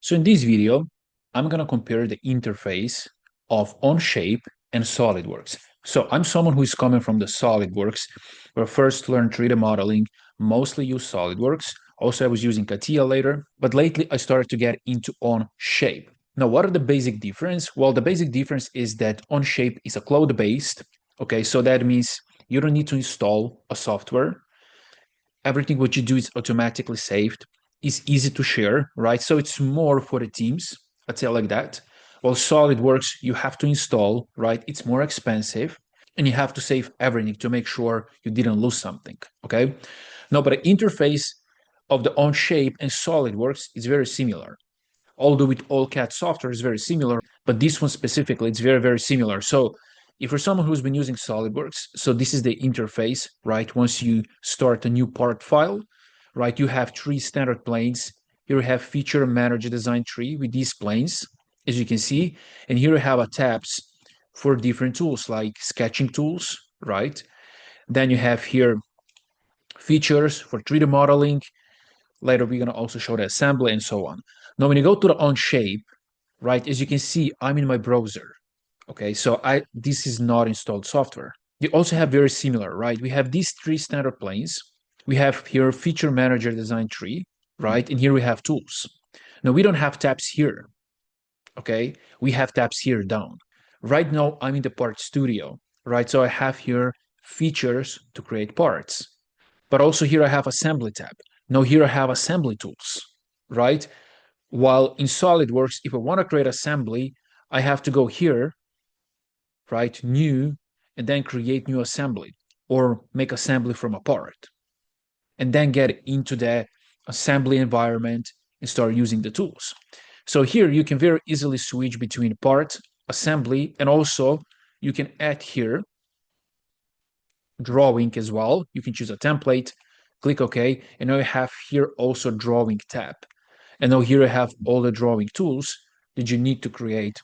So in this video, I'm going to compare the interface of Onshape and SolidWorks. So I'm someone who is coming from the SolidWorks, where I first learned 3D modeling, mostly use SolidWorks. Also, I was using CATIA later, but lately I started to get into Onshape. Now, what are the basic difference? Well, the basic difference is that Onshape is a cloud-based. Okay, so that means you don't need to install a software. Everything what you do is automatically saved, is easy to share, right? So it's more for the teams, I'd say like that. While SolidWorks, you have to install, right? It's more expensive and you have to save everything to make sure you didn't lose something, okay? No, but the interface of the Onshape and SolidWorks is very similar. Although with all CAD software is very similar, but this one specifically, it's very, very similar. So if you're someone who's been using SolidWorks, so this is the interface, right? Once you start a new part file, right, you have three standard planes. Here you have feature manager design tree with these planes, as you can see. And here you have a tabs for different tools like sketching tools, right? Then you have here features for 3D modeling. Later, we're going to also show the assembly and so on. Now, when you go to the Onshape, right, as you can see, I'm in my browser. Okay, so this is not installed software. You also have very similar, right? We have these three standard planes. We have here feature manager design tree, right? And here we have tools. Now, we don't have tabs here. Okay, we have tabs here down. Right now, I'm in the part studio, right? So I have here features to create parts. But also here I have assembly tab. Now here I have assembly tools, right? While in SolidWorks, if I want to create assembly, I have to go here, right, new, and then create new assembly or make assembly from a part, and then get into the assembly environment and start using the tools. So here you can very easily switch between part, assembly, and also you can add here drawing as well. You can choose a template, click OK, and now you have here also drawing tab. And now here I have all the drawing tools that you need to create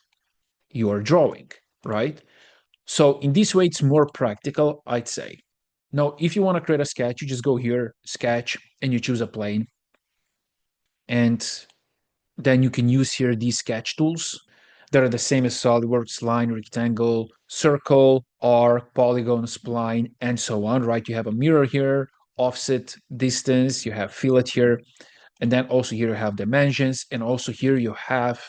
your drawing, right? So in this way, it's more practical, I'd say. Now, if you want to create a sketch, you just go here, sketch, and you choose a plane. And then you can use here these sketch tools that are the same as SolidWorks: line, rectangle, circle, arc, polygon, spline, and so on, right? You have a mirror here, offset, distance, you have fillet here, and then also here you have dimensions, and also here you have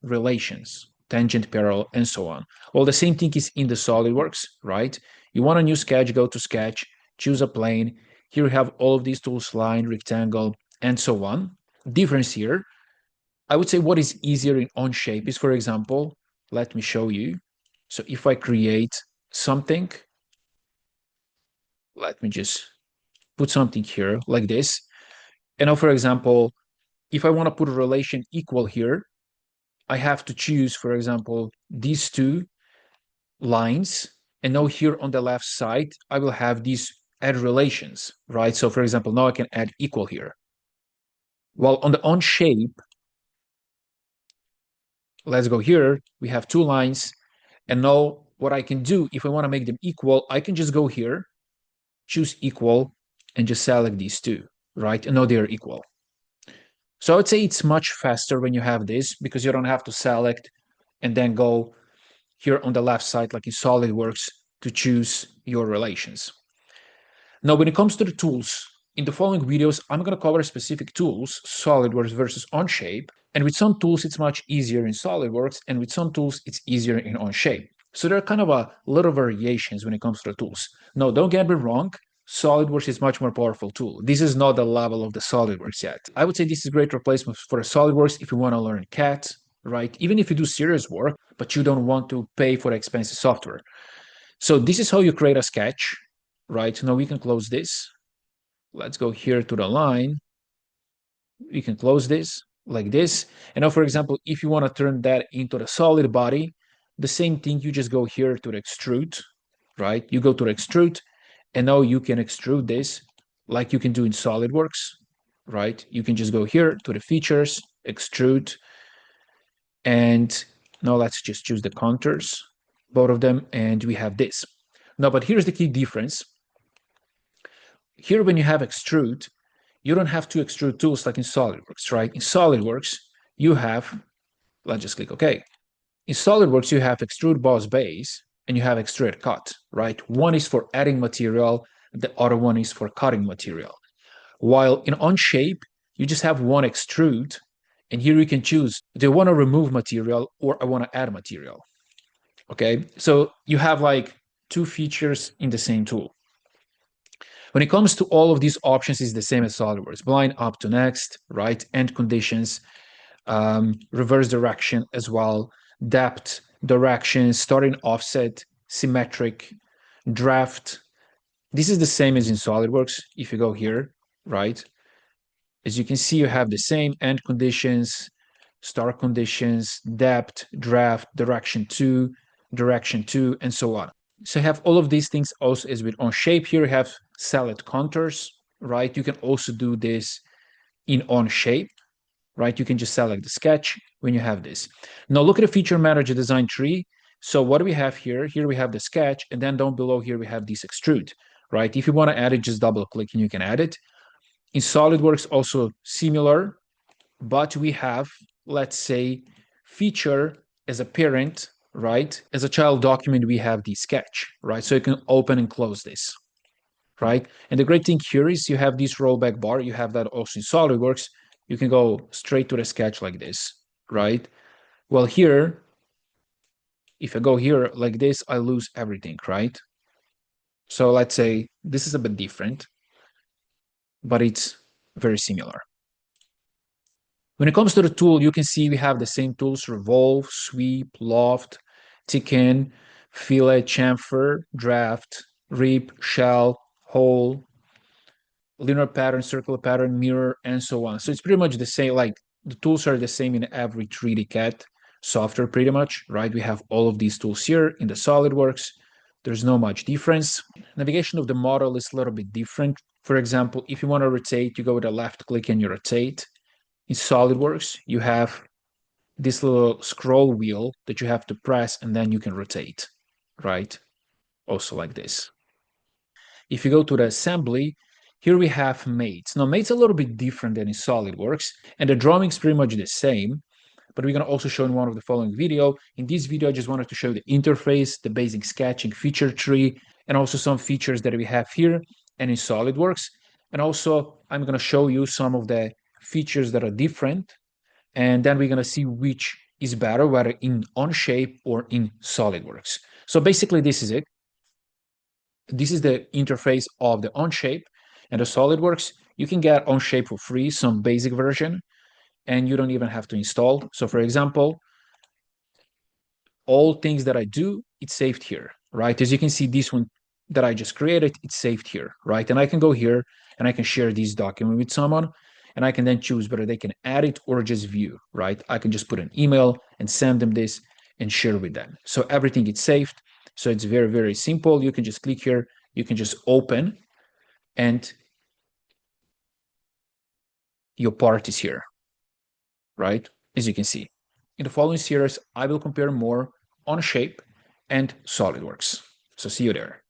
relations, tangent, parallel, and so on. Well, the same thing is in the SolidWorks, right? You want a new sketch, go to sketch, choose a plane. Here you have all of these tools, line, rectangle, and so on. Difference here, I would say what is easier in Onshape is, for example, let me show you. So if I create something, let me just put something here like this. And now, for example, if I want to put a relation equal here, I have to choose, for example, these two lines. And now here on the left side, I will have these add relations, right? So for example, now I can add equal here. While on the Onshape, let's go here, we have two lines. And now what I can do, if I want to make them equal, I can just go here, choose equal, and just select these two, right? And now they're equal. So I would say it's much faster when you have this because you don't have to select and then go here on the left side, like in SolidWorks, to choose your relations. Now, when it comes to the tools, in the following videos, I'm going to cover specific tools, SolidWorks versus Onshape. And with some tools, it's much easier in SolidWorks, and with some tools, it's easier in Onshape. So there are kind of a little variations when it comes to the tools. No, don't get me wrong, SolidWorks is much more powerful tool. This is not the level of the SolidWorks yet. I would say this is a great replacement for a SolidWorks if you want to learn CAD, right? Even if you do serious work, but you don't want to pay for expensive software. So this is how you create a sketch, right? Now we can close this. Let's go here to the line. We can close this like this. And now, for example, if you want to turn that into the solid body, the same thing, you just go here to the extrude, right? You go to the extrude, and now you can extrude this like you can do in SolidWorks, right? You can just go here to the features, extrude, and now let's just choose the contours, both of them, and we have this. Now, but here's the key difference. Here, when you have extrude, you don't have to extrude tools like in SolidWorks, right? In SolidWorks, you have, let's just click OK. In SolidWorks, you have extrude boss base and you have extrude cut, right? One is for adding material, the other one is for cutting material. While in Onshape, you just have one extrude, and here you can choose, do I want to remove material or I want to add material? Okay, so you have like two features in the same tool. When it comes to all of these options, it's the same as SolidWorks. Blind up to next, right? End conditions, reverse direction as well, depth, direction, starting offset, symmetric, draft. This is the same as in SolidWorks. If you go here, right? As you can see, you have the same end conditions, start conditions, depth, draft, direction two, and so on. So you have all of these things also as with Onshape. Here you have select contours, right? You can also do this in Onshape, right? You can just select the sketch when you have this. Now look at the feature manager design tree. So what do we have here? Here we have the sketch, and then down below here we have this extrude, right? If you want to add it, just double click and you can add it. In SolidWorks, also similar, but we have, let's say, feature as a parent, right? As a child document, we have the sketch, right? So you can open and close this, right? And the great thing here is you have this rollback bar. You have that also in SolidWorks. You can go straight to the sketch like this, right? Well, here, if I go here like this, I lose everything, right? So let's say this is a bit different, but it's very similar. When it comes to the tool, you can see we have the same tools: revolve, sweep, loft, thicken, fillet, chamfer, draft, rip, shell, hole, linear pattern, circular pattern, mirror, and so on. So it's pretty much the same, like the tools are the same in every 3D CAD software pretty much, right? We have all of these tools here in the SolidWorks. There's no much difference. Navigation of the model is a little bit different. For example, if you want to rotate, you go with a left click and you rotate. In SolidWorks, you have this little scroll wheel that you have to press and then you can rotate, right? Also like this. If you go to the assembly, here we have mates. Now, mates a little bit different than in SolidWorks, and the drawing is pretty much the same, but we're going to also show in one of the following video. In this video, I just wanted to show the interface, the basic sketching feature tree, and also some features that we have here and in SolidWorks. And also, I'm going to show you some of the features that are different, and then we're going to see which is better, whether in Onshape or in SolidWorks. So basically, this is it. This is the interface of the Onshape and the SolidWorks. You can get Onshape for free, some basic version, and you don't even have to install. So for example, all things that I do, it's saved here, right? As you can see, this one that I just created, it's saved here, right? And I can go here and I can share this document with someone, and I can then choose whether they can add it or just view, right? I can just put an email and send them this and share with them. So everything is saved. So it's very, very simple. You can just click here, you can just open, and your part is here, right? As you can see. In the following series, I will compare more Onshape and SolidWorks. So see you there.